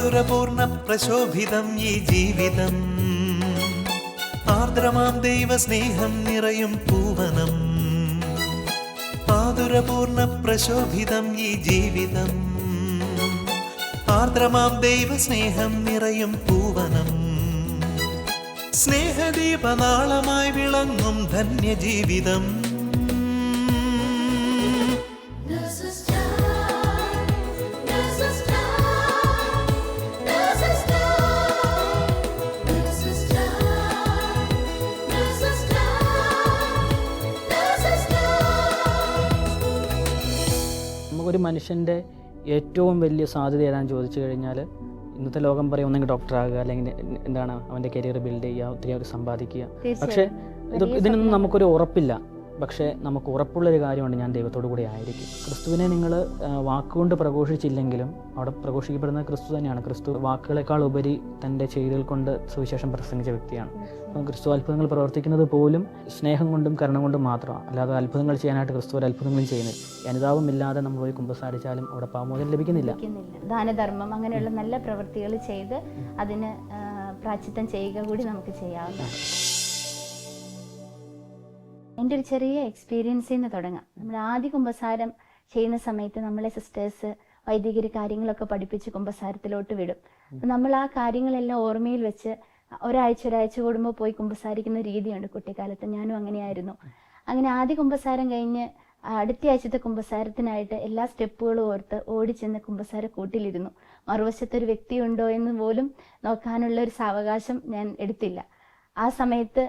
മാധുരപൂർണ്ണ പ്രശോഭിതം ഈ ജീവിതം, ആർദ്രമാം ദൈവസ്നേഹം നിറയും പൂവനം. മാധുരപൂർണ്ണ പ്രശോഭിതം ഈ ജീവിതം, ആർദ്രമാം ദൈവസ്നേഹം നിറയും പൂവനം. സ്നേഹദീപനാളമായി വിളങ്ങും ധന്യജീവിതം. ഒരു മനുഷ്യൻ്റെ ഏറ്റവും വലിയ സാധ്യത ഏതാണെന്ന് ചോദിച്ചു കഴിഞ്ഞാൽ ഇന്നത്തെ ലോകം പറയും ഒന്നെങ്കിൽ ഡോക്ടറാകുക, അല്ലെങ്കിൽ എന്താണ് അവൻ്റെ കരിയർ ബിൽഡ് ചെയ്യുക, ഒത്തിരി സമ്പാദിക്കുക. പക്ഷേ ഇതിനൊന്നും നമുക്കൊരു ഉറപ്പില്ല. പക്ഷേ നമുക്ക് ഉറപ്പുള്ളൊരു കാര്യമുണ്ട്, ഞാൻ ദൈവത്തോടു കൂടി ആയിരിക്കും. ക്രിസ്തുവിനെ നിങ്ങൾ വാക്കുകൊണ്ട് പ്രഘോഷിച്ചില്ലെങ്കിലും അവിടെ പ്രഘോഷിക്കപ്പെടുന്നത് ക്രിസ്തു തന്നെയാണ്. ക്രിസ്തു വാക്കുകളെക്കാൾ ഉപരി തൻ്റെ ചെയ്തികൾ കൊണ്ട് സുവിശേഷം പ്രസംഗിച്ച വ്യക്തിയാണ്. അപ്പം ക്രിസ്തു അത്ഭുതങ്ങൾ പ്രവർത്തിക്കുന്നത് പോലും സ്നേഹം കൊണ്ടും കരുണ കൊണ്ടും മാത്രമാണ്. അല്ലാതെ അത്ഭുതങ്ങൾ ചെയ്യാനായിട്ട് ക്രിസ്തു ഒരു അത്ഭുതങ്ങളും ചെയ്യുന്നില്ല. അനുതാപമില്ലാതെ നമ്മൾ പോയി കുമ്പസാരിച്ചാലും അവിടെ പാപമോചനം ലഭിക്കുന്നില്ല. ദാനധർമ്മം അങ്ങനെയുള്ള നല്ല പ്രവൃത്തികൾ ചെയ്ത് അതിന് പ്രായശ്ചിത്തം ചെയ്യുക കൂടി നമുക്ക് ചെയ്യാവുന്നതാണ്. എൻ്റെ ഒരു ചെറിയ എക്സ്പീരിയൻസിൽ നിന്ന് തുടങ്ങാം. നമ്മൾ ആദ്യ കുമ്പസാരം ചെയ്യുന്ന സമയത്ത് നമ്മളെ സിസ്റ്റേഴ്സ് വൈദികർ കാര്യങ്ങളൊക്കെ പഠിപ്പിച്ച് കുമ്പസാരത്തിലോട്ട് വിടും. നമ്മൾ ആ കാര്യങ്ങളെല്ലാം ഓർമ്മയിൽ വെച്ച് ഒരാഴ്ച കൂടുമ്പോൾ പോയി കുമ്പസാരിക്കുന്ന രീതിയുണ്ട്. കുട്ടിക്കാലത്ത് ഞാനും അങ്ങനെയായിരുന്നു. അങ്ങനെ ആദ്യ കുമ്പസാരം കഴിഞ്ഞ് അടുത്ത ആഴ്ചത്തെ കുമ്പസാരത്തിനായിട്ട് എല്ലാ സ്റ്റെപ്പുകളും ഓർത്ത് ഓടിച്ചെന്ന് കുമ്പസാര കൂട്ടിലിരുന്നു. മറുവശത്തൊരു വ്യക്തിയുണ്ടോ എന്ന് പോലും നോക്കാനുള്ള ഒരു സാവകാശം ഞാൻ എടുത്തില്ല. ആ സമയത്ത്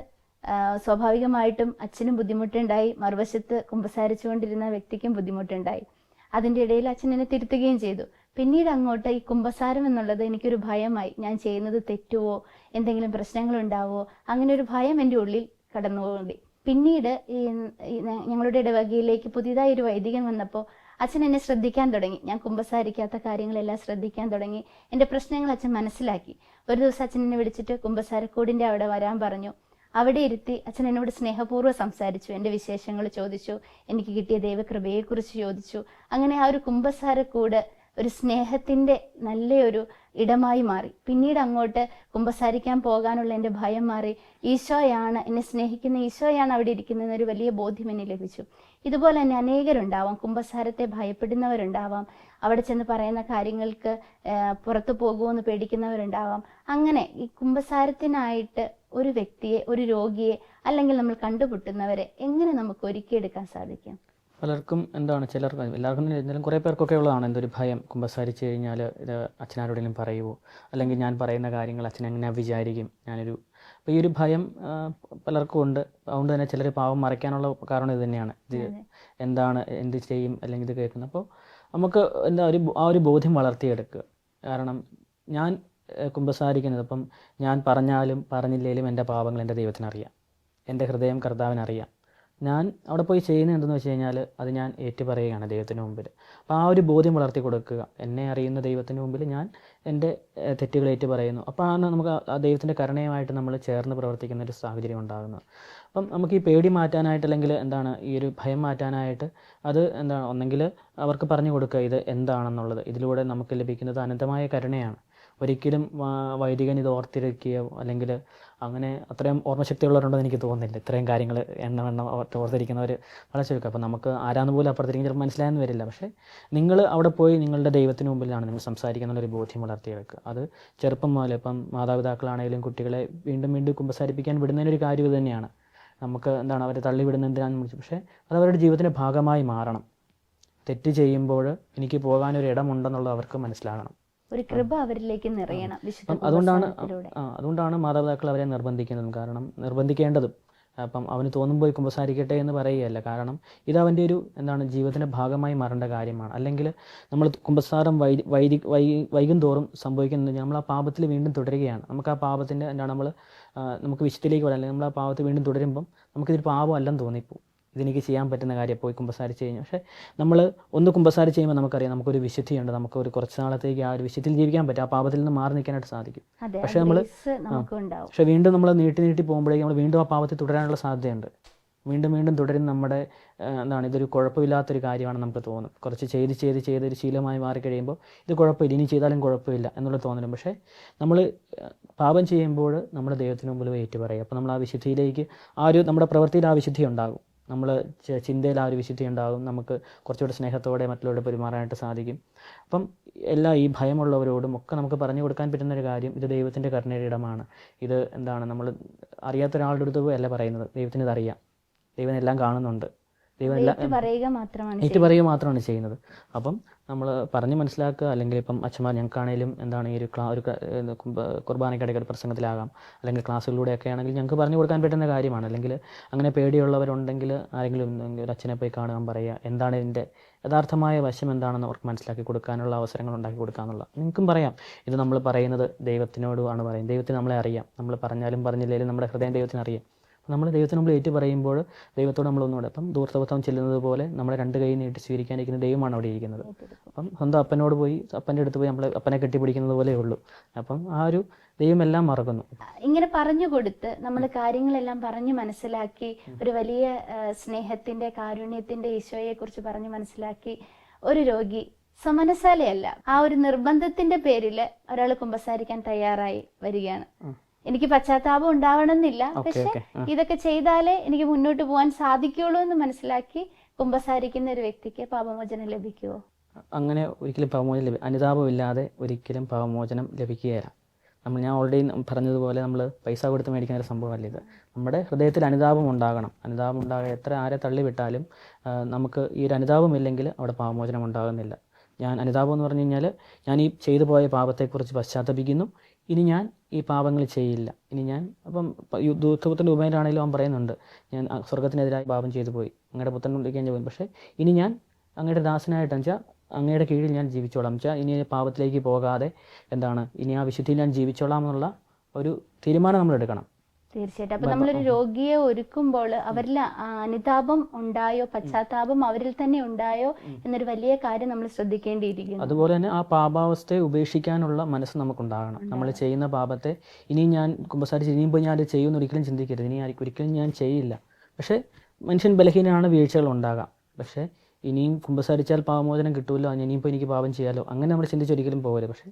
സ്വാഭാവികമായിട്ടും അച്ഛനും ബുദ്ധിമുട്ടുണ്ടായി, മറുവശത്ത് കുമ്പസാരിച്ചുകൊണ്ടിരുന്ന വ്യക്തിക്കും ബുദ്ധിമുട്ടുണ്ടായി. അതിൻ്റെ ഇടയിൽ അച്ഛൻ എന്നെ തിരുത്തുകയും ചെയ്തു. പിന്നീട് അങ്ങോട്ട് ഈ കുമ്പസാരം എന്നുള്ളത് എനിക്കൊരു ഭയമായി. ഞാൻ ചെയ്യുന്നത് തെറ്റുവോ, എന്തെങ്കിലും പ്രശ്നങ്ങളുണ്ടാവോ, അങ്ങനെ ഒരു ഭയം എൻ്റെ ഉള്ളിൽ കടന്നുപോയി. പിന്നീട് ഞങ്ങളുടെ ഇടവകയിലേക്ക് പുതിയതായി ഒരു വൈദികൻ വന്നപ്പോൾ അച്ഛൻ എന്നെ ശ്രദ്ധിക്കാൻ തുടങ്ങി. ഞാൻ കുമ്പസാരിക്കാത്ത കാര്യങ്ങളെല്ലാം ശ്രദ്ധിക്കാൻ തുടങ്ങി. എൻ്റെ പ്രശ്നങ്ങൾ അച്ഛൻ മനസ്സിലാക്കി. ഒരു ദിവസം അച്ഛൻ എന്നെ വിളിച്ചിട്ട് കുമ്പസാരക്കൂടിൻ്റെ അവിടെ വരാൻ പറഞ്ഞു. അവിടെ ഇരുത്തി അച്ഛൻ എന്നോട് സ്നേഹപൂർവ്വം സംസാരിച്ചു. എൻ്റെ വിശേഷങ്ങൾ ചോദിച്ചു, എനിക്ക് കിട്ടിയ ദൈവകൃപയെക്കുറിച്ച് ചോദിച്ചു. അങ്ങനെ ആ ഒരു കുമ്പസാരക്കൂട് ഒരു സ്നേഹത്തിൻ്റെ നല്ലൊരു ഇടമായി മാറി. പിന്നീട് അങ്ങോട്ട് കുമ്പസാരിക്കാൻ പോകാനുള്ള എൻ്റെ ഭയം മാറി. ഈശോയാണ് എന്നെ സ്നേഹിക്കുന്ന, ഈശോയാണ് അവിടെ ഇരിക്കുന്നതെന്നൊരു വലിയ ബോധ്യം എന്നെ ലഭിച്ചു. ഇതുപോലെ തന്നെ അനേകരുണ്ടാവാം, കുമ്പസാരത്തെ ഭയപ്പെടുന്നവരുണ്ടാവാം, അവിടെ ചെന്ന് പറയുന്ന കാര്യങ്ങൾക്ക് പുറത്തു പോകുമെന്ന് പേടിക്കുന്നവരുണ്ടാവാം. അങ്ങനെ ഈ കുമ്പസാരത്തിനായിട്ട് ഒരു വ്യക്തിയെ, ഒരു രോഗിയെ, അല്ലെങ്കിൽ നമ്മൾ കണ്ടുമുട്ടുന്നവരെ എങ്ങനെ നമുക്ക് ഒരുക്കിയെടുക്കാൻ സാധിക്കും? പലർക്കും ചിലർക്ക്, എല്ലാവർക്കും എന്തെങ്കിലും കുറേ പേർക്കൊക്കെ ഉള്ളതാണ് എന്തൊരു ഭയം. കുമ്പസാരിച്ച് കഴിഞ്ഞാൽ ഇത് അച്ഛനാരോടെങ്കിലും പറയുമോ, അല്ലെങ്കിൽ ഞാൻ പറയുന്ന കാര്യങ്ങൾ അച്ഛൻ എങ്ങനെ വിചാരിക്കും, അപ്പോൾ ഈ ഒരു ഭയം പലർക്കും ഉണ്ട്. അതുകൊണ്ട് തന്നെ ചിലർ പാവം മറയ്ക്കാനുള്ള കാരണം ഇത് തന്നെയാണ്. ഇത് എന്ത് ചെയ്യും, അല്ലെങ്കിൽ ഇത് കേൾക്കുന്നത്. അപ്പോൾ നമുക്ക് ആ ഒരു ബോധ്യം വളർത്തിയെടുക്കുക. കാരണം ഞാൻ കുമ്പസാരിക്കുന്നത്, അപ്പം ഞാൻ പറഞ്ഞാലും പറഞ്ഞില്ലെങ്കിലും എൻ്റെ പാപങ്ങൾ എൻ്റെ ദൈവത്തിനറിയാം, എൻ്റെ ഹൃദയം കർത്താവിനറിയാം. ഞാൻ അവിടെ പോയി ചെയ്യുന്നത് എന്തെന്ന് വെച്ച് കഴിഞ്ഞാൽ അത് ഞാൻ ഏറ്റുപറയുകയാണ് ദൈവത്തിന് മുമ്പിൽ. അപ്പോൾ ആ ഒരു ബോധ്യം വളർത്തി കൊടുക്കുക. എന്നെ അറിയുന്ന ദൈവത്തിന് മുമ്പിൽ ഞാൻ എൻ്റെ തെറ്റുകൾ ഏറ്റുപറയുന്നു. അപ്പോൾ ആണ് നമുക്ക് ആ ദൈവത്തിൻ്റെ കരുണയുമായിട്ട് നമ്മൾ ചേർന്ന് പ്രവർത്തിക്കുന്ന ഒരു സാഹചര്യം ഉണ്ടാകുന്നത്. അപ്പം നമുക്ക് ഈ പേടി മാറ്റാനായിട്ട്, അല്ലെങ്കിൽ ഈ ഒരു ഭയം മാറ്റാനായിട്ട് അത് ഒന്നെങ്കിൽ അവർക്ക് പറഞ്ഞു കൊടുക്കുക ഇത് എന്താണെന്നുള്ളത്. ഇതിലൂടെ നമുക്ക് ലഭിക്കുന്നത് അനന്തമായ കരുണയാണ്. ഒരിക്കലും വൈദികൻ ഇത് ഓർത്തിരിക്കുകയോ അല്ലെങ്കിൽ അങ്ങനെ അത്രയും ഓർമ്മശക്തിയുള്ളവരുണ്ടെന്ന് എനിക്ക് തോന്നുന്നില്ല. ഇത്രയും കാര്യങ്ങൾ എണ്ണം ഓർത്തിരിക്കുന്നവർ വളരെ ചുരുക്കം. അപ്പോൾ നമുക്ക് ആരാന്ന് പോലും അപ്പുറത്തേക്കും ചിലപ്പോൾ മനസ്സിലായെന്ന് വരില്ല. പക്ഷേ നിങ്ങൾ അവിടെ പോയി നിങ്ങളുടെ ദൈവത്തിന് മുമ്പിലാണ് നിങ്ങൾ സംസാരിക്കുന്നുള്ളൊരു ബോധ്യം വളർത്തിയെടുക്കുക. അത് ചെറുപ്പം മുതൽ, ഇപ്പം മാതാപിതാക്കളാണെങ്കിലും കുട്ടികളെ വീണ്ടും കുമ്പസാരിപ്പിക്കാൻ വിടുന്നതിനൊരു കാര്യം ഇത് തന്നെയാണ്. നമുക്ക് അവരെ തള്ളിവിടുന്ന എന്തിനാണെന്ന് വിളിച്ചു. പക്ഷേ അത് അവരുടെ ജീവിതത്തിൻ്റെ ഭാഗമായി മാറണം. തെറ്റ് ചെയ്യുമ്പോൾ എനിക്ക് പോകാനൊരു ഇടമുണ്ടെന്നുള്ളത് അവർക്ക് മനസ്സിലാകണം. ഒരു കൃപ അവരിലേക്ക് നിറയണം. അതുകൊണ്ടാണ് മാതാപിതാക്കൾ അവരെ നിർബന്ധിക്കുന്നതും. കാരണം നിർബന്ധിക്കേണ്ടതും. അപ്പം അവന് തോന്നുമ്പോൾ കുമ്പസാരിക്കട്ടെ എന്ന് പറയുകയല്ല. കാരണം ഇത് അവൻ്റെ ഒരു ജീവിതത്തിൻ്റെ ഭാഗമായി മാറേണ്ട കാര്യമാണ്. അല്ലെങ്കിൽ നമ്മൾ കുമ്പസാരം വൈകും തോറും സംഭവിക്കുന്നത് നമ്മൾ ആ പാപത്തിൽ വീണ്ടും തുടരുകയാണ്. നമുക്ക് ആ പാപത്തിൻ്റെ നമുക്ക് വിശുദ്ധിയിലേക്ക് വരാം. അല്ലെങ്കിൽ നമ്മൾ ആ പാപത്തിൽ വീണ്ടും തുടരുമ്പം നമുക്കിതൊരു പാപമല്ലെന്ന് തോന്നിപ്പോവും. ഇതെനിക്ക് ചെയ്യാൻ പറ്റുന്ന കാര്യം പോയി കുമ്പസാരിച്ച് കഴിഞ്ഞു. പക്ഷേ നമ്മൾ ഒന്ന് കുമ്പസാരിച്ച് ചെയ്യുമ്പോൾ നമുക്കറിയാം നമുക്കൊരു വിശുദ്ധിയുണ്ട്. നമുക്കൊരു കുറച്ച് നാളത്തേക്ക് ആ ഒരു വിശുദ്ധിയിൽ ജീവിക്കാൻ പറ്റും. ആ പാപത്തിൽ നിന്ന് മാറി നിൽക്കാനായിട്ട് സാധിക്കും. പക്ഷേ വീണ്ടും നമ്മൾ നീട്ടി പോകുമ്പോഴേക്കും നമ്മൾ വീണ്ടും ആ പാപത്തിൽ തുടരാനുള്ള സാധ്യതയുണ്ട്. വീണ്ടും വീണ്ടും തുടരുന്ന നമ്മുടെ എന്താണ് ഇതൊരു കുഴപ്പമില്ലാത്തൊരു കാര്യമാണെന്ന് നമുക്ക് തോന്നും. കുറച്ച് ചെയ്തൊരു ശീലമായി മാറിക്കഴിയുമ്പോൾ ഇത് കുഴപ്പമില്ല, ഇനി ചെയ്താലും കുഴപ്പമില്ല എന്നുള്ള തോന്നലും. പക്ഷേ നമ്മൾ പാപം ചെയ്യുമ്പോൾ നമ്മൾ ദൈവത്തിന് മുമ്പിൽ ഏറ്റുപറയും. അപ്പോൾ നമ്മൾ ആ വിശുദ്ധിയിലേക്ക് നമ്മുടെ പ്രവൃത്തിയിൽ ആ വിശുദ്ധി ഉണ്ടാകും, നമ്മൾ ചിന്തയിൽ ആ ഒരു വിശുദ്ധി ഉണ്ടാകും, നമുക്ക് കുറച്ചുകൂടെ സ്നേഹത്തോടെ മറ്റുള്ളവരോട് പെരുമാറാനായിട്ട് സാധിക്കും. അപ്പം ഈ ഭയമുള്ളവരോടും ഒക്കെ നമുക്ക് പറഞ്ഞു കൊടുക്കാൻ പറ്റുന്നൊരു കാര്യം, ഇത് ദൈവത്തിൻ്റെ കരുണയുടെ ഇടമാണ്. ഇത് എന്താണ്, നമ്മൾ അറിയാത്ത ഒരാളുടെ അടുത്ത് പോയി അല്ല പറയുന്നത്, ദൈവത്തിന് ഇതറിയാം, ദൈവം എല്ലാം കാണുന്നുണ്ട്, ദൈവം എല്ലാം ഏറ്റുപറയുക മാത്രമാണ് ചെയ്യുന്നത്. അപ്പം നമ്മൾ പറഞ്ഞ് മനസ്സിലാക്കുക. അല്ലെങ്കിൽ ഇപ്പം അച്ഛന്മാർ ഞങ്ങൾക്കാണേലും എന്താണ് ഈ ഒരു കുർബാനയ്ക്കിടയ്ക്ക് ഒരു പ്രസംഗത്തിലാകാം, അല്ലെങ്കിൽ ക്ലാസ്സുകളിലൂടെയൊക്കെ ആണെങ്കിൽ ഞങ്ങൾക്ക് പറഞ്ഞു കൊടുക്കാൻ പറ്റുന്ന കാര്യമാണ്. അല്ലെങ്കിൽ അങ്ങനെ പേടിയുള്ളവരുണ്ടെങ്കിൽ ആരെങ്കിലും ഒരു അച്ഛനെ പോയി കാണുക, പറയുക, എന്താണ് ഇതിൻ്റെ യഥാർത്ഥമായ വശം എന്താണെന്ന് അവർക്ക് മനസ്സിലാക്കി കൊടുക്കാനുള്ള അവസരങ്ങൾ ഉണ്ടാക്കി കൊടുക്കുക എന്നുള്ള. നിങ്ങൾക്കും പറയാം, ഇത് നമ്മൾ പറയുന്നത് ദൈവത്തിനോടുമാണ് പറയുന്നത്, ദൈവത്തിന് നമ്മളെ അറിയാം, നമ്മൾ പറഞ്ഞാലും പറഞ്ഞില്ലെങ്കിലും നമ്മുടെ ഹൃദയം ദൈവത്തിന് അറിയാം. നമ്മൾ ദൈവത്തിന് നമ്മൾ ഏറ്റു പറയുമ്പോൾ ദൈവത്തോട് നമ്മളൊന്നുകൂടെ, അപ്പം ദൂർത്തപത്വം ചെല്ലുന്നത് പോലെ നമ്മളെ രണ്ട് കൈ നീട്ടി സ്വീകരിക്കാനിരിക്കുന്ന ദൈവമാണ് അവിടെ ഇരിക്കുന്നത്. അപ്പം സ്വന്തം അപ്പനോട് പോയി, അപ്പൻ്റെ അടുത്ത് പോയി നമ്മൾ അപ്പനെ കെട്ടിപ്പിടിക്കുന്നത് പോലെ ഉള്ളൂ. അപ്പം ആ ഒരു ദൈവം എല്ലാം മറക്കുന്നു. ഇങ്ങനെ പറഞ്ഞു കൊടുത്ത് നമ്മൾ കാര്യങ്ങളെല്ലാം പറഞ്ഞ് മനസ്സിലാക്കി, ഒരു വലിയ സ്നേഹത്തിന്റെ കാരുണ്യത്തിന്റെ ഈശോയെ കുറിച്ച് പറഞ്ഞ് മനസ്സിലാക്കി ഒരു രോഗി സമനസാലയല്ല, ആ ഒരു നിർബന്ധത്തിന്റെ പേരിൽ ഒരാൾ കുമ്പസാരിക്കാൻ തയ്യാറായി വരികയാണ്. എനിക്ക് പശ്ചാത്താപം ഉണ്ടാവണമെന്നില്ല, പക്ഷെ ഇതൊക്കെ ചെയ്താലേ എനിക്ക് മുന്നോട്ട് പോകാൻ സാധിക്കുള്ളൂ എന്ന് മനസ്സിലാക്കി കുമ്പസാരിക്കുന്ന ഒരു വ്യക്തിക്ക് പാപമോചനം ലഭിക്കുമോ? അങ്ങനെ ഒരിക്കലും പാപമോചനം അനുതാപമില്ലാതെ ഒരിക്കലും പാപമോചനം ലഭിക്കുകയില്ല. ഞാൻ ഓൾറെഡി പറഞ്ഞതുപോലെ നമ്മൾ പൈസ കൊടുത്ത് മേടിക്കുന്ന ഒരു സംഭവമല്ല ഇത്. നമ്മുടെ ഹൃദയത്തിൽ അനുതാപം ഉണ്ടാകണം. അനുതാപം ഉണ്ടാകുക, എത്ര ആരെ തള്ളിവിട്ടാലും നമുക്ക് ഈ ഒരു അനുതാപമില്ലെങ്കിൽ അവിടെ പാപമോചനം ഉണ്ടാകുന്നില്ല. അനുതാപം എന്ന് പറഞ്ഞു കഴിഞ്ഞാൽ, ഞാൻ ഈ ചെയ്തു പോയ പാപത്തെക്കുറിച്ച് പശ്ചാത്തപിക്കുന്നു, ഇനി ഞാൻ ഈ പാപങ്ങൾ ചെയ്യില്ല, ഇനി ഞാൻ അപ്പം ദൂതപുത്രൻ്റെ ഉപമയിലാണെങ്കിലും അവൻ പറയുന്നുണ്ട്, ഞാൻ സ്വർഗത്തിനെതിരായി പാപം ചെയ്തു പോയി, അങ്ങയുടെ പുത്രൻ വിളിക്കാൻ പോയി, പക്ഷേ ഇനി ഞാൻ അങ്ങയുടെ ദാസനായിട്ടെന്ന് വെച്ചാൽ അങ്ങയുടെ കീഴിൽ ഞാൻ ജീവിച്ചോളാം, വെച്ചാൽ ഇനി പാപത്തിലേക്ക് പോകാതെ ഇനി ആ വിശുദ്ധിയിൽ ഞാൻ ജീവിച്ചോളാം എന്നുള്ള ഒരു തീരുമാനം നമ്മൾ എടുക്കണം. തീർച്ചയായിട്ടും. അപ്പൊ നമ്മളൊരു രോഗിയെ ഒരുക്കുമ്പോൾ അവരിൽ അനുതാപം ഉണ്ടായോ, പശ്ചാത്താപം അവരിൽ തന്നെ ഉണ്ടായോ എന്നൊരു വലിയ കാര്യം നമ്മൾ ശ്രദ്ധിക്കേണ്ടിയിരിക്കുന്നു. അതുപോലെ തന്നെ ആ പാപാവസ്ഥയെ ഉപേക്ഷിക്കാനുള്ള മനസ്സ് നമുക്കുണ്ടാകണം. നമ്മൾ ചെയ്യുന്ന പാപത്തെ ഇനി ഞാൻ കുമ്പസാരിച്ച് ഇനിയിപ്പോൾ ഞാൻ അത് ചെയ്യുമെന്ന് ഒരിക്കലും ചിന്തിക്കരുത്, ഇനി ഒരിക്കലും ഞാൻ ചെയ്യില്ല. പക്ഷേ മനുഷ്യൻ ബലഹീനമാണ്, വീഴ്ചകൾ ഉണ്ടാകാം, പക്ഷേ ഇനിയും കുമ്പസാരിച്ചാൽ പാപമോചനം കിട്ടുമല്ലോ, ഇനിയിപ്പോൾ എനിക്ക് പാപം ചെയ്യാമല്ലോ, അങ്ങനെ നമ്മൾ ചിന്തിച്ചൊരിക്കലും പോകരുത്. പക്ഷേ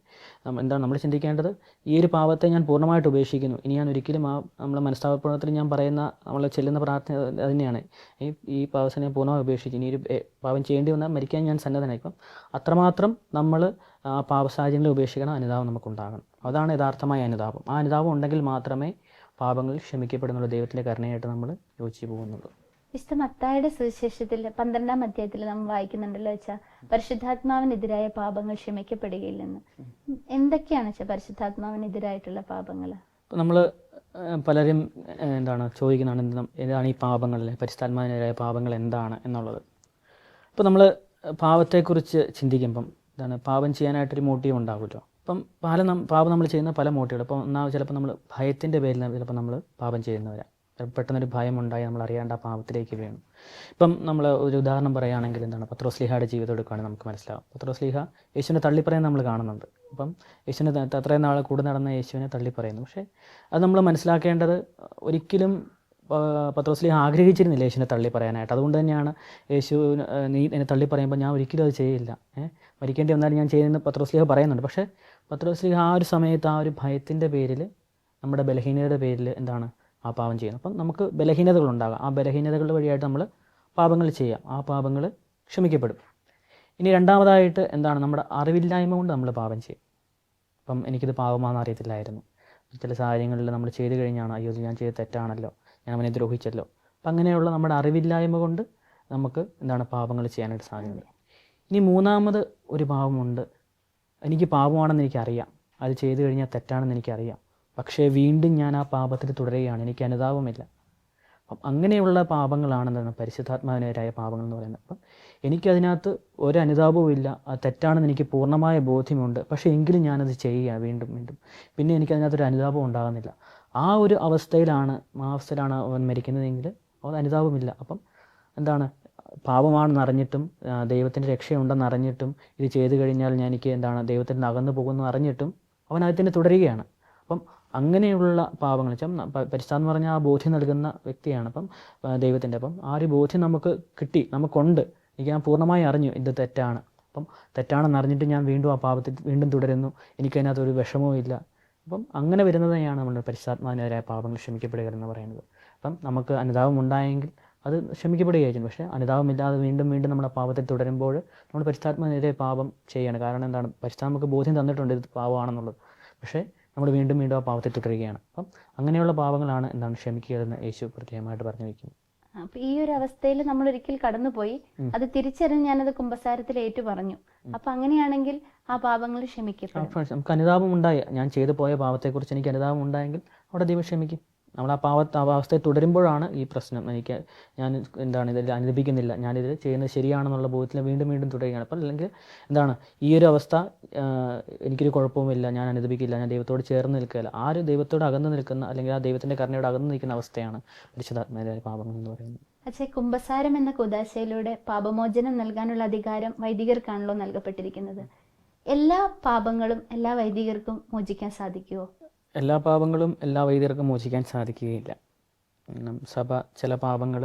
നമ്മൾ ചിന്തിക്കേണ്ടത്, ഈ ഒരു പാപത്തെ ഞാൻ പൂർണ്ണമായിട്ട് ഉപേക്ഷിക്കുന്നു, ഇനി ഞാൻ ഒരിക്കലും നമ്മളെ മനസ്താപത്തിൽ ഞാൻ പറയുന്ന നമ്മൾ ചെല്ലുന്ന പ്രാർത്ഥന തന്നെയാണ്, ഈ പാപത്തിനെ പൂർണ്ണമായി ഉപേക്ഷിച്ച് ഇനി ഒരു പാപം ചെയ്യേണ്ടി വന്നാൽ മരിക്കാൻ ഞാൻ സന്നദ്ധനായി. ഇപ്പം അത്രമാത്രം നമ്മൾ ആ പാപസാഹചര്യങ്ങളെ ഉപേക്ഷിക്കണം, അനുതാപം നമുക്കുണ്ടാകണം. അതാണ് യഥാർത്ഥമായ അനുതാപം. ആ അനുതാപം ഉണ്ടെങ്കിൽ മാത്രമേ പാപങ്ങൾ ക്ഷമിക്കപ്പെടുന്നുള്ള ദൈവത്തിൻ്റെ കരുണയായിട്ട് നമ്മൾ യോജിച്ച് പോകുന്നുള്ളൂ. വിശുദ്ധ മത്തായിയുടെ സുവിശേഷത്തിൽ 12-ാം അധ്യായത്തിൽ നമ്മൾ വായിക്കുന്നുണ്ടല്ലോ വെച്ചാൽ, പരിശുദ്ധാത്മാവിനെതിരായ പാപങ്ങൾ ക്ഷമിക്കപ്പെടുകയില്ലെന്ന്. എന്തൊക്കെയാണ് വെച്ചാൽ പരിശുദ്ധാത്മാവിനെതിരായിട്ടുള്ള പാപങ്ങൾ? നമ്മൾ പലരും ചോദിക്കുന്നതാണ്, ഏതാണ് ഈ പാപങ്ങൾ, പരിശുദ്ധാത്മാവിനെതിരായ പാപങ്ങൾ എന്താണ് എന്നുള്ളത്. അപ്പോൾ നമ്മൾ പാപത്തെക്കുറിച്ച് ചിന്തിക്കുമ്പം പാപം ചെയ്യാനായിട്ടൊരു മോട്ടീവ് ഉണ്ടാകുമല്ലോ. അപ്പം പാപം നമ്മൾ ചെയ്യുന്ന പല മോട്ടീവുകൾ. അപ്പം ചിലപ്പോൾ നമ്മൾ ഭയത്തിൻ്റെ പേരിൽ ചിലപ്പോൾ നമ്മൾ പാപം ചെയ്യുന്നവരാണ്. പെട്ടെന്നൊരു ഭയമുണ്ടായി നമ്മൾ അറിയാണ്ട് ആ പാപത്തിലേക്ക് വീണു. ഇപ്പം നമ്മൾ ഒരു ഉദാഹരണം പറയുകയാണെങ്കിൽ പത്രോസ്ലീഹയുടെ ജീവിതം എടുക്കുകയാണെങ്കിൽ നമുക്ക് മനസ്സിലാവും. പത്രോസ്ലീഹ യേശുവിനെ തള്ളിപ്പറയുന്നത് നമ്മൾ കാണുന്നുണ്ട്. അപ്പം യേശുവിനെ അത്രയും നാളെ കൂടെ നടന്ന യേശുവിനെ തള്ളിപ്പറയുന്നു. പക്ഷേ അത് നമ്മൾ മനസ്സിലാക്കേണ്ടത്, ഒരിക്കലും പത്രോസ്ലീഹ ആഗ്രഹിച്ചിരുന്നില്ല യേശുവിനെ തള്ളിപ്പറയാനായിട്ട്. അതുകൊണ്ട് തന്നെയാണ് യേശു നീ എന്നെ തള്ളിപ്പറയുമ്പോൾ ഞാൻ ഒരിക്കലും അത് ചെയ്യില്ല, മരിക്കേണ്ടി വന്നാലും ഞാൻ ചെയ്യുന്നത് പത്രോസ്ലീഹ പറയുന്നുണ്ട്. പക്ഷേ പത്രോസ്ലീഹ ആ ഒരു സമയത്ത് ആ ഒരു ഭയത്തിൻ്റെ പേരിൽ, നമ്മുടെ ബലഹീനതയുടെ പേരിൽ ആ പാപം ചെയ്യുന്നു. അപ്പം നമുക്ക് ബലഹീനതകളുണ്ടാകാം. ആ ബലഹീനതകളുടെ വഴിയായിട്ട് നമ്മൾ പാപങ്ങൾ ചെയ്യാം, ആ പാപങ്ങൾ ക്ഷമിക്കപ്പെടും. ഇനി രണ്ടാമതായിട്ട് നമ്മുടെ അറിവില്ലായ്മ കൊണ്ട് നമ്മൾ പാപം ചെയ്യും. അപ്പം എനിക്കിത് പാപമാണെന്ന് അറിയത്തില്ലായിരുന്നു, ചില സാഹചര്യങ്ങളിൽ നമ്മൾ ചെയ്തു കഴിഞ്ഞാണ്, അയ്യോ ഞാൻ ചെയ്ത് തെറ്റാണല്ലോ, ഞാൻ അവനെ ദ്രോഹിച്ചല്ലോ. അപ്പം അങ്ങനെയുള്ള നമ്മുടെ അറിവില്ലായ്മ കൊണ്ട് നമുക്ക് പാപങ്ങൾ ചെയ്യാനായിട്ട് സാധിക്കുന്നത്. ഇനി മൂന്നാമത് ഒരു പാപമുണ്ട്, എനിക്ക് പാപമാണെന്ന് എനിക്കറിയാം, അത് ചെയ്തു കഴിഞ്ഞാൽ തെറ്റാണെന്ന് എനിക്കറിയാം, പക്ഷേ വീണ്ടും ഞാൻ ആ പാപത്തിൽ തുടരുകയാണ്, എനിക്ക് അനുതാപമില്ല. അപ്പം അങ്ങനെയുള്ള പാപങ്ങളാണ് പരിശുദ്ധാത്മാവിനെതിരായ പാപങ്ങൾ എന്ന് പറയുന്നത്. അപ്പം എനിക്കതിനകത്ത് ഒരു അനുതാപവും ഇല്ല, അത് തെറ്റാണെന്ന് എനിക്ക് പൂർണ്ണമായ ബോധ്യമുണ്ട്, പക്ഷേ എങ്കിലും ഞാനത് ചെയ്യുക വീണ്ടും വീണ്ടും, പിന്നെ എനിക്കതിനകത്തൊരു അനുതാപം ഉണ്ടാകുന്നില്ല. ആ ഒരു അവസ്ഥയിലാണ് അവൻ മരിക്കുന്നതെങ്കിൽ അവൻ അനുതാപമില്ല. അപ്പം പാപമാണെന്ന് അറിഞ്ഞിട്ടും ദൈവത്തിൻ്റെ രക്ഷയുണ്ടെന്ന് അറിഞ്ഞിട്ടും ഇത് ചെയ്തു കഴിഞ്ഞാൽ എനിക്ക് ദൈവത്തിൽ നിന്ന് അകന്നു പോകുന്നു അറിഞ്ഞിട്ടും അവൻ അതിൽ തന്നെ തുടരുകയാണ്. അപ്പം അങ്ങനെയുള്ള പാപങ്ങൾ വെച്ചാൽ പരിശുദ്ധാത്മ പറഞ്ഞാൽ ആ ബോധ്യം നൽകുന്ന വ്യക്തിയാണ്. അപ്പം ദൈവത്തിൻ്റെ അപ്പം ആ ഒരു ബോധ്യം നമുക്ക് കിട്ടി, നമുക്കുണ്ട്. എനിക്ക് ഞാൻ പൂർണ്ണമായി അറിഞ്ഞു ഇത് തെറ്റാണ്. അപ്പം തെറ്റാണെന്ന് അറിഞ്ഞിട്ട് ഞാൻ വീണ്ടും ആ പാപത്തിൽ വീണ്ടും തുടരുന്നു, എനിക്കതിനകത്തൊരു വിഷമവും ഇല്ല. അപ്പം അങ്ങനെ വരുന്നതിനെയാണ് നമ്മൾ പരിശുദ്ധാത്മാവിനെതിരായ പാപങ്ങൾ ക്ഷമിക്കപ്പെടുക എന്ന് പറയുന്നത്. അപ്പം നമുക്ക് അനുതാപം ഉണ്ടായെങ്കിൽ അത് ക്ഷമിക്കപ്പെടുകയായിരുന്നു. പക്ഷേ അനുതാപമില്ലാതെ വീണ്ടും വീണ്ടും നമ്മുടെ പാപത്തിൽ തുടരുമ്പോൾ നമ്മൾ പരിശുദ്ധാത്മാവിനെതിരെ പാപം ചെയ്യാണ്. കാരണം എന്താണ്, പരിശുദ്ധാത്മ നമുക്ക് ബോധ്യം തന്നിട്ടുണ്ട് ഇത് പാപമാണെന്നുള്ളത്. പക്ഷേ നമ്മൾ വീണ്ടും വീണ്ടും ആ പാപത്തിൽ തുടരുകയാണ്. അപ്പം അങ്ങനെയുള്ള പാപങ്ങളാണ് എന്താണ് ക്ഷമിക്കുക എന്ന് യേശു പ്രത്യേകമായിട്ട് പറഞ്ഞു വയ്ക്കുന്നത്. അപ്പൊ ഈ ഒരു അവസ്ഥയിൽ നമ്മൾ ഒരിക്കൽ കടന്നുപോയി, അത് തിരിച്ചറിഞ്ഞ് ഞാനത് കുമ്പസാരത്തിൽ ഏറ്റു പറഞ്ഞു. അപ്പൊ അങ്ങനെയാണെങ്കിൽ ആ പാപങ്ങൾ ക്ഷമിക്കപ്പെടും. നമുക്ക് അനുതാപം ഉണ്ടായി, ഞാൻ ചെയ്തു പോയ പാപത്തെക്കുറിച്ച് എനിക്ക് അനുതാപം ഉണ്ടായെങ്കിൽ അവിടെ ദൈവം ക്ഷമിക്കും. നമ്മൾ ആ അവസ്ഥയിൽ തുടരുമ്പോഴാണ് ഈ പ്രശ്നം. ഞാൻ എന്താണ് ഇതിൽ അനുദപിക്കുന്നില്ല, ഞാനിതിൽ ചെയ്യുന്നത് ശരിയാണെന്നുള്ള ബോധ്യത്തിൽ വീണ്ടും വീണ്ടും തുടരുകയാണ്. അപ്പം അല്ലെങ്കിൽ എന്താണ് ഈ ഒരു അവസ്ഥ, എനിക്കൊരു കുഴപ്പവുമില്ല, ഞാൻ അനുദപിക്കില്ല, ഞാൻ ദൈവത്തോട് ചേർന്ന് നിൽക്കുകയില്ല, ആ ഒരു ദൈവത്തോട് അകന്ന് നിൽക്കുന്ന അല്ലെങ്കിൽ ആ ദൈവത്തിൻ്റെ കരുണയോട് അകന്ന് നിൽക്കുന്ന അവസ്ഥയാണ് പരിശുദ്ധാത്മാവിന്റെ പാപങ്ങൾ എന്ന് പറയുന്നത്. പക്ഷേ കുമ്പസാരം എന്ന കുദാശയിലൂടെ പാപമോചനം നൽകാനുള്ള അധികാരം വൈദികർക്കാണല്ലോ നൽകപ്പെട്ടിരിക്കുന്നത്. എല്ലാ പാപങ്ങളും എല്ലാ വൈദികർക്കും മോചിക്കാൻ സാധിക്കുമോ? എല്ലാ പാപങ്ങളും എല്ലാ വൈദികർക്കും മോചിക്കാൻ സാധിക്കുകയില്ല. സഭ ചില പാപങ്ങൾ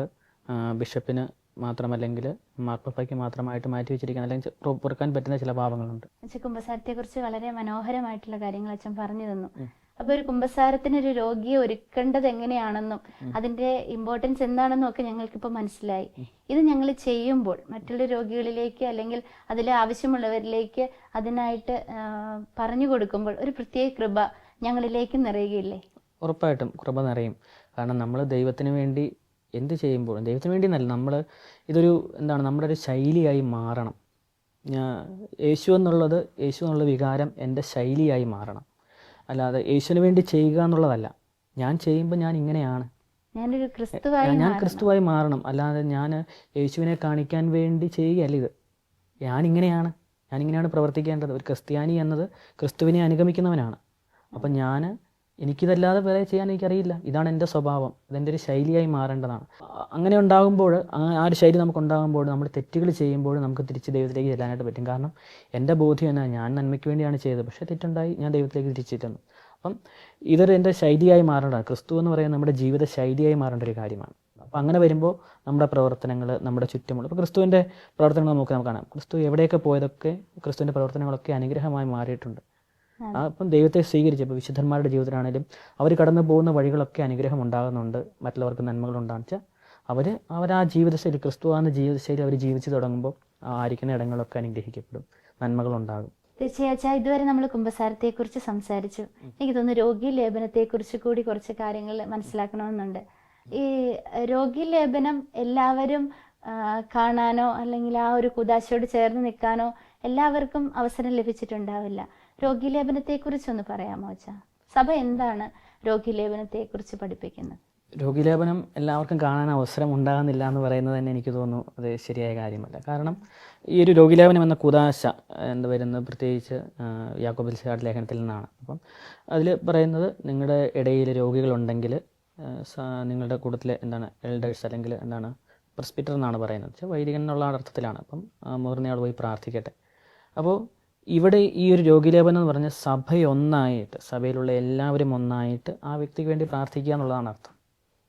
ബിഷപ്പിന് മാത്രമല്ലെങ്കിൽ മാർപ്പാപ്പയ്ക്ക് മാത്രമായിട്ട് മാറ്റി വെച്ചിരിക്കുന്ന അല്ലെങ്കിൽ പൊറുക്കാൻ പറ്റുന്ന ചില പാപങ്ങളുണ്ട്. കുമ്പസാരത്തെ കുറിച്ച് വളരെ മനോഹരമായിട്ടുള്ള കാര്യങ്ങൾ അച്ഛൻ പറഞ്ഞു തന്നു. അപ്പൊ ഒരു കുമ്പസാരത്തിന് ഒരു രോഗിയെ ഒരുക്കേണ്ടത് എങ്ങനെയാണെന്നും അതിന്റെ ഇമ്പോർട്ടൻസ് എന്താണെന്നും ഒക്കെ ഞങ്ങൾക്കിപ്പോൾ മനസ്സിലായി. ഇത് ഞങ്ങൾ ചെയ്യുമ്പോൾ മറ്റുള്ള രോഗികളിലേക്ക് അല്ലെങ്കിൽ അതിലെ ആവശ്യമുള്ളവരിലേക്ക് അതിനായിട്ട് പറഞ്ഞു കൊടുക്കുമ്പോൾ ഒരു പ്രത്യേക കൃപ ഞങ്ങളിലേക്ക് നിറയുകയില്ലേ? ഉറപ്പായിട്ടും കൃപ നിറയും. കാരണം നമ്മൾ ദൈവത്തിന് വേണ്ടി എന്ത് ചെയ്യുമ്പോഴും, ദൈവത്തിന് വേണ്ടി എന്നല്ല, നമ്മൾ ഇതൊരു എന്താണ് നമ്മുടെ ഒരു ശൈലിയായി മാറണം. യേശു എന്നുള്ള വികാരം എൻ്റെ ശൈലിയായി മാറണം. അല്ലാതെ യേശുവിന് വേണ്ടി ചെയ്യുക എന്നുള്ളതല്ല. ഞാൻ ചെയ്യുമ്പോൾ ഞാൻ ഇങ്ങനെയാണ്, ഞാൻ ക്രിസ്തുവായി മാറണം. അല്ലാതെ ഞാൻ യേശുവിനെ കാണിക്കാൻ വേണ്ടി ചെയ്യുകയല്ല ഇത്. ഞാനിങ്ങനെയാണ് പ്രവർത്തിക്കേണ്ടത്. ഒരു ക്രിസ്ത്യാനി എന്നത് ക്രിസ്തുവിനെ അനുഗമിക്കുന്നവനാണ്. അപ്പം എനിക്കിതല്ലാതെ വേറെ ചെയ്യാൻ എനിക്കറിയില്ല. ഇതാണ് എൻ്റെ സ്വഭാവം, ഇതെൻ്റെ ഒരു ശൈലിയായി മാറേണ്ടതാണ്. അങ്ങനെ ഉണ്ടാകുമ്പോൾ, ആ ഒരു ശൈലി നമുക്ക് ഉണ്ടാകുമ്പോൾ, നമ്മൾ തെറ്റുകൾ ചെയ്യുമ്പോൾ നമുക്ക് തിരിച്ച് ദൈവത്തിലേക്ക് ചെല്ലാനായിട്ട് പറ്റും. കാരണം എൻ്റെ ബോധ്യം എന്നാ, ഞാൻ നന്മയ്ക്ക് വേണ്ടിയാണ് ചെയ്തത്, പക്ഷേ തെറ്റുണ്ടായി, ഞാൻ ദൈവത്തിലേക്ക് തിരിച്ചെത്തുന്നു. അപ്പം ഇതൊരു എൻ്റെ ശൈലിയായി മാറേണ്ടതാണ്. ക്രിസ്തു എന്ന് പറയുന്നത് നമ്മുടെ ജീവിത ശൈലിയായി മാറേണ്ട ഒരു കാര്യമാണ്. അപ്പം അങ്ങനെ വരുമ്പോൾ നമ്മുടെ പ്രവർത്തനങ്ങൾ, നമ്മുടെ ചുറ്റുമുള്ള, ഇപ്പോൾ ക്രിസ്തുവിൻ്റെ പ്രവർത്തനങ്ങൾ നമുക്ക് കാണാം. ക്രിസ്തു എവിടെയൊക്കെ പോയതൊക്കെ ക്രിസ്തുവിൻ്റെ പ്രവർത്തനങ്ങളൊക്കെ അനുഗ്രഹമായി മാറിയിട്ടുണ്ട്. അപ്പം ദൈവത്തെ സ്വീകരിച്ച്, ഇപ്പോൾ വിശുദ്ധന്മാരുടെ ജീവിതത്തിലാണെങ്കിലും അവർ കടന്നു പോകുന്ന വഴികളൊക്കെ അനുഗ്രഹം ഉണ്ടാകുന്നുണ്ട്, മറ്റുള്ളവർക്ക് നന്മകൾ ഉണ്ടാണെന്ന് വെച്ചാൽ അവർ ആ ജീവിതശൈലി, ക്രിസ്തുവാകുന്ന ജീവിതശൈലി അവർ ജീവിച്ചു തുടങ്ങുമ്പോൾ ആയിരിക്കുന്ന ഇടങ്ങളൊക്കെ അനുഗ്രഹിക്കപ്പെടും, നന്മകളുണ്ടാകും. തീർച്ചയായും ഇതുവരെ നമ്മൾ കുമ്പസാരത്തെക്കുറിച്ച് സംസാരിച്ചു. എനിക്ക് തോന്നുന്നു രോഗി ലേപനത്തെക്കുറിച്ച് കൂടി കുറച്ച് കാര്യങ്ങൾ മനസ്സിലാക്കണമെന്നുണ്ട്. ഈ രോഗി ലേപനം എല്ലാവരും കാണാനോ അല്ലെങ്കിൽ ആ ഒരു കുദാശയോട് ചേർന്ന് നിൽക്കാനോ എല്ലാവർക്കും അവസരം ലഭിച്ചിട്ടുണ്ടാവില്ല. രോഗീലേപനത്തെക്കുറിച്ചൊന്ന് പറയാമോ അച്ഛാ? സഭ എന്താണ് രോഗീലേപനത്തെക്കുറിച്ച് പഠിപ്പിക്കുന്നത്? രോഗീലേപനം എല്ലാവർക്കും കാണാൻ അവസരം ഉണ്ടാകുന്നില്ല എന്ന് പറയുന്നത് തന്നെ എനിക്ക് തോന്നുന്നു അത് ശരിയായ കാര്യമല്ല. കാരണം ഈ ഒരു രോഗീലേപനം എന്ന കുദാശ വരുന്നത് പ്രത്യേകിച്ച് യാക്കോബ് ശ്ലീഹായുടെ ലേഖനത്തിൽ നിന്നാണ്. അപ്പം അതിൽ പറയുന്നത്, നിങ്ങളുടെ ഇടയിൽ രോഗികളുണ്ടെങ്കിൽ നിങ്ങളുടെ കൂട്ടത്തിലെ എൽഡേഴ്സ് അല്ലെങ്കിൽ പ്രെസ്ബിറ്റർ എന്നാണ് പറയുന്നത്, വൈദികൻ എന്നുള്ള അർത്ഥത്തിലാണ്. അപ്പം മുതിർന്നയാൾ പോയി പ്രാർത്ഥിക്കട്ടെ. അപ്പോൾ ഇവിടെ ഈ ഒരു രോഗീലേപനം എന്ന് പറഞ്ഞാൽ സഭയൊന്നായിട്ട്, സഭയിലുള്ള എല്ലാവരും ഒന്നായിട്ട് ആ വ്യക്തിക്ക് വേണ്ടി പ്രാർത്ഥിക്കുക എന്നുള്ളതാണ് അർത്ഥം.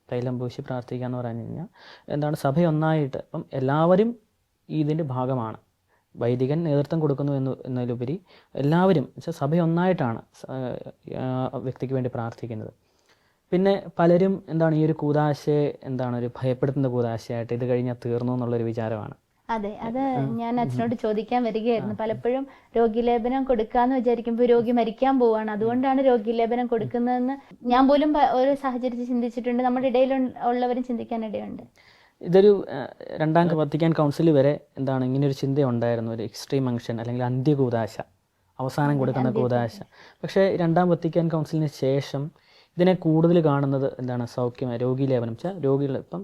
തൈലം പൂശി പ്രാർത്ഥിക്കുക എന്ന് പറഞ്ഞു കഴിഞ്ഞാൽ സഭയൊന്നായിട്ട്. അപ്പം എല്ലാവരും ഇതിൻ്റെ ഭാഗമാണ്. വൈദികൻ നേതൃത്വം കൊടുക്കുന്നു എന്നതിലുപരി എല്ലാവരും സഭയൊന്നായിട്ടാണ് വ്യക്തിക്ക് വേണ്ടി പ്രാർത്ഥിക്കുന്നത്. പിന്നെ പലരും ഈ ഒരു കൂദാശയെ ഒരു ഭയപ്പെടുത്തുന്ന കൂദാശയായിട്ട് ഇത് കഴിഞ്ഞാൽ തീർന്നു എന്നുള്ളൊരു വിചാരമാണ്. അതെ, അത് ഞാൻ അച്ഛനോട് ചോദിക്കാൻ വരികയായിരുന്നു. പലപ്പോഴും രോഗീലേപനം കൊടുക്കാന്ന് വിചാരിക്കുമ്പോൾ രോഗി മരിക്കാൻ പോവാണ്, അതുകൊണ്ടാണ് രോഗീലേപനം കൊടുക്കുന്നതെന്ന് ഞാൻ പോലും ഒരു സാഹചര്യത്തിൽ ചിന്തിച്ചിട്ടുണ്ട്. നമ്മുടെ ഇടയിൽ ഉള്ളവരും ചിന്തിക്കാനിടയുണ്ട്. ഇതൊരു രണ്ടാം വത്തിക്കാൻ കൗൺസിൽ വരെ ഇങ്ങനെയൊരു ചിന്ത ഉണ്ടായിരുന്നു, ഒരു എക്സ്ട്രീം അങ്ഷൻ അല്ലെങ്കിൽ അന്ത്യകൂദാശ, അവസാനം കൊടുക്കുന്ന കൂദാശ. പക്ഷേ രണ്ടാം വത്തിക്കാൻ കൗൺസിലിന് ശേഷം ഇതിനെ കൂടുതൽ കാണുന്നത് സൗഖ്യമായ രോഗീലേപനം വെച്ചാൽ രോഗികൾ ഇപ്പം